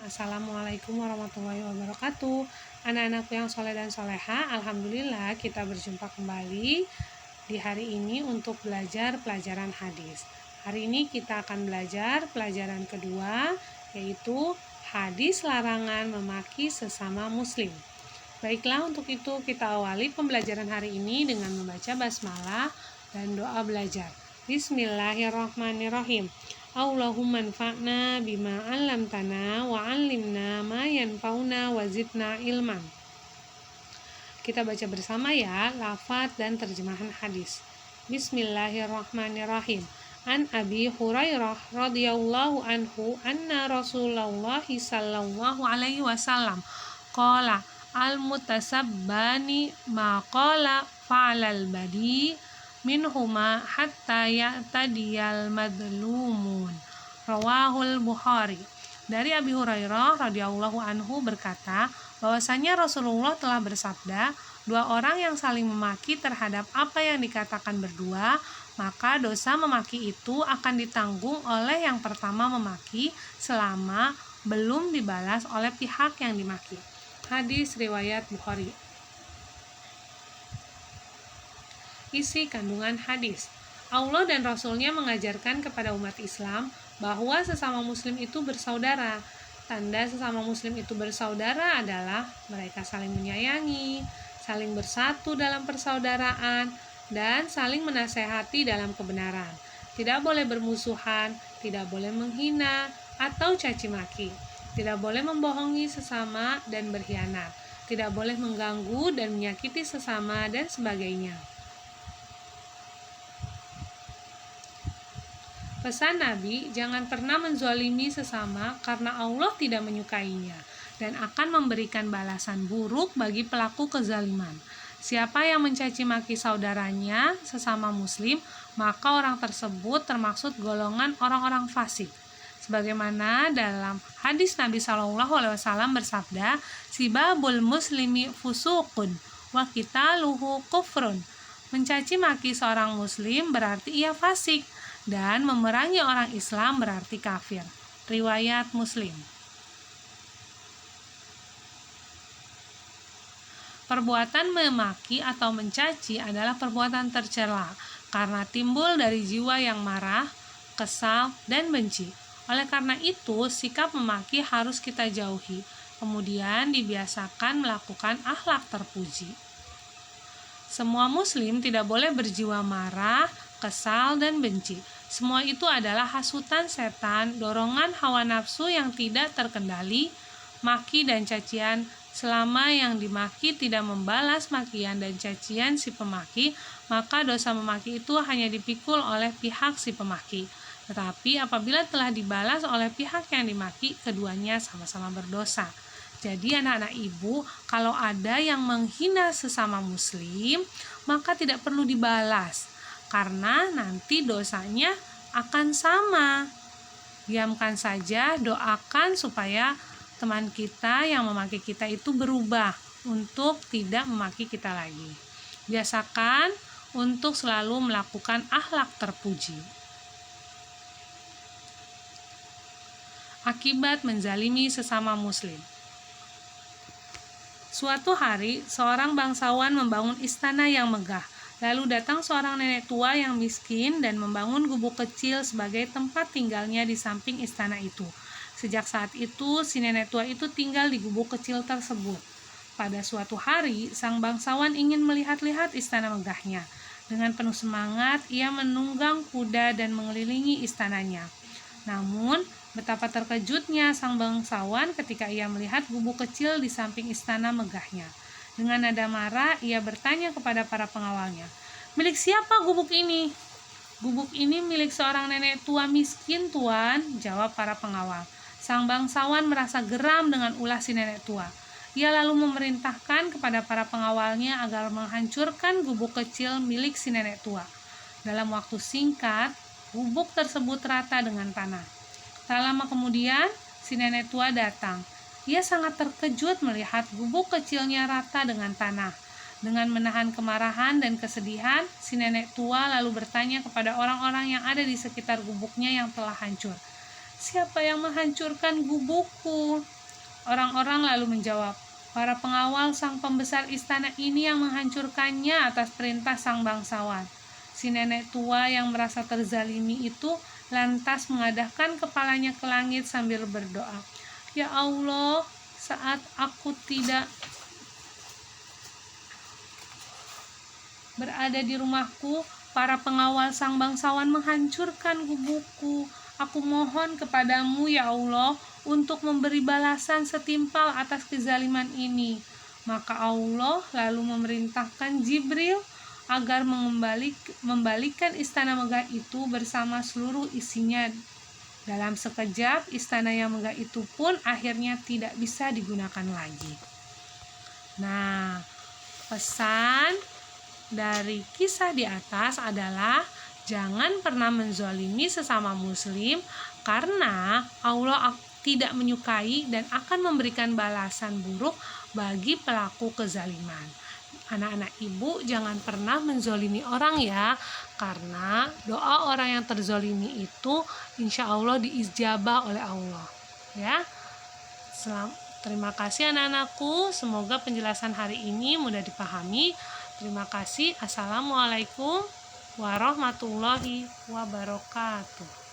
Assalamualaikum warahmatullahi wabarakatuh. Anak-anakku yang soleh dan soleha, alhamdulillah kita berjumpa kembali di hari ini untuk belajar pelajaran hadis. Hari ini kita akan belajar pelajaran kedua, yaitu hadis larangan memaki sesama muslim. Baiklah, untuk itu kita awali pembelajaran hari ini dengan membaca basmalah dan doa belajar. Bismillahirrahmanirrahim. Allahumma anfa'na bima 'allamtana wa 'allimna ma yanfa'una wa zidna ilman. Kita baca bersama ya lafaz dan terjemahan hadis. Bismillahirrahmanirrahim. An Abi Hurairah radhiyallahu anhu anna Rasulullah sallallahu alaihi wasallam qala al-mutasabbani ma qala fa'alal badi minhuma hatta ya'tadiyal madlumun. Rawahul Bukhari. Dari Abi Hurairah radhiyallahu anhu berkata, bahwasanya Rasulullah telah bersabda, dua orang yang saling memaki terhadap apa yang dikatakan berdua, maka dosa memaki itu akan ditanggung oleh yang pertama memaki selama belum dibalas oleh pihak yang dimaki. Hadis riwayat Bukhari. Isi kandungan hadis. Allah dan Rasulnya mengajarkan kepada umat Islam bahwa sesama muslim itu bersaudara. Tanda sesama muslim itu bersaudara adalah mereka saling menyayangi, saling bersatu dalam persaudaraan, dan saling menasehati dalam kebenaran. Tidak boleh bermusuhan, tidak boleh menghina atau caci maki, tidak boleh membohongi sesama dan berkhianat, tidak boleh mengganggu dan menyakiti sesama dan sebagainya. Pesan Nabi, jangan pernah menzalimi sesama karena Allah tidak menyukainya dan akan memberikan balasan buruk bagi pelaku kezaliman. Siapa yang mencaci maki saudaranya sesama muslim, maka orang tersebut termaksud golongan orang-orang fasik. Sebagaimana dalam hadis Nabi SAW bersabda, sibabul muslimi fusuqun wa qitaluhu kufrun. Mencaci maki seorang muslim berarti ia fasik, dan memerangi orang Islam berarti kafir. Riwayat Muslim. Perbuatan memaki atau mencaci adalah perbuatan tercela karena timbul dari jiwa yang marah, kesal, dan benci. Oleh karena itu, sikap memaki harus kita jauhi. Kemudian dibiasakan melakukan akhlak terpuji. Semua muslim tidak boleh berjiwa marah, kesal, dan benci. Semua itu adalah hasutan setan, dorongan hawa nafsu yang tidak terkendali, maki dan cacian. Selama yang dimaki tidak membalas makian dan cacian si pemaki, maka dosa memaki itu hanya dipikul oleh pihak si pemaki. Tetapi apabila telah dibalas oleh pihak yang dimaki, keduanya sama-sama berdosa. Jadi anak-anak ibu, kalau ada yang menghina sesama muslim, maka tidak perlu dibalas, karena nanti dosanya akan sama. Diamkan saja, doakan supaya teman kita yang memaki kita itu berubah untuk tidak memaki kita lagi. Biasakan untuk selalu melakukan akhlak terpuji. Akibat menzalimi sesama muslim. Suatu hari, seorang bangsawan membangun istana yang megah. Lalu datang seorang nenek tua yang miskin dan membangun gubuk kecil sebagai tempat tinggalnya di samping istana itu. Sejak saat itu, si nenek tua itu tinggal di gubuk kecil tersebut. Pada suatu hari, sang bangsawan ingin melihat-lihat istana megahnya. Dengan penuh semangat, ia menunggang kuda dan mengelilingi istananya. Namun, betapa terkejutnya sang bangsawan ketika ia melihat gubuk kecil di samping istana megahnya. Dengan nada marah, ia bertanya kepada para pengawalnya, "Milik siapa gubuk ini?" "Gubuk ini milik seorang nenek tua miskin, Tuan," jawab para pengawal. Sang bangsawan merasa geram dengan ulah si nenek tua. Ia lalu memerintahkan kepada para pengawalnya agar menghancurkan gubuk kecil milik si nenek tua. Dalam waktu singkat, gubuk tersebut rata dengan tanah. Tak lama kemudian, si nenek tua datang. Ia sangat terkejut melihat gubuk kecilnya rata dengan tanah. Dengan menahan kemarahan dan kesedihan, si nenek tua lalu bertanya kepada orang-orang yang ada di sekitar gubuknya yang telah hancur, siapa yang menghancurkan gubukku?" Orang-orang lalu menjawab, "Para pengawal sang pembesar istana ini yang menghancurkannya atas perintah sang bangsawan." Si nenek tua yang merasa terzalimi itu lantas mengadahkan kepalanya ke langit sambil berdoa, "Ya Allah, saat aku tidak berada di rumahku, para pengawal sang bangsawan menghancurkan gubukku. Aku mohon kepadamu ya Allah untuk memberi balasan setimpal atas kezaliman ini." Maka Allah lalu memerintahkan Jibril agar membalikan istana megah itu bersama seluruh isinya. Dalam sekejap, istana yang megah itu pun akhirnya tidak bisa digunakan lagi. Nah, pesan dari kisah di atas adalah jangan pernah menzalimi sesama muslim karena Allah tidak menyukai dan akan memberikan balasan buruk bagi pelaku kezaliman. Anak-anak ibu jangan pernah menzalimi orang ya, karena doa orang yang terzalimi itu insya Allah diijabah oleh Allah ya. Terima kasih anak-anakku, semoga penjelasan hari ini mudah dipahami. Terima kasih. Assalamualaikum warahmatullahi wabarakatuh.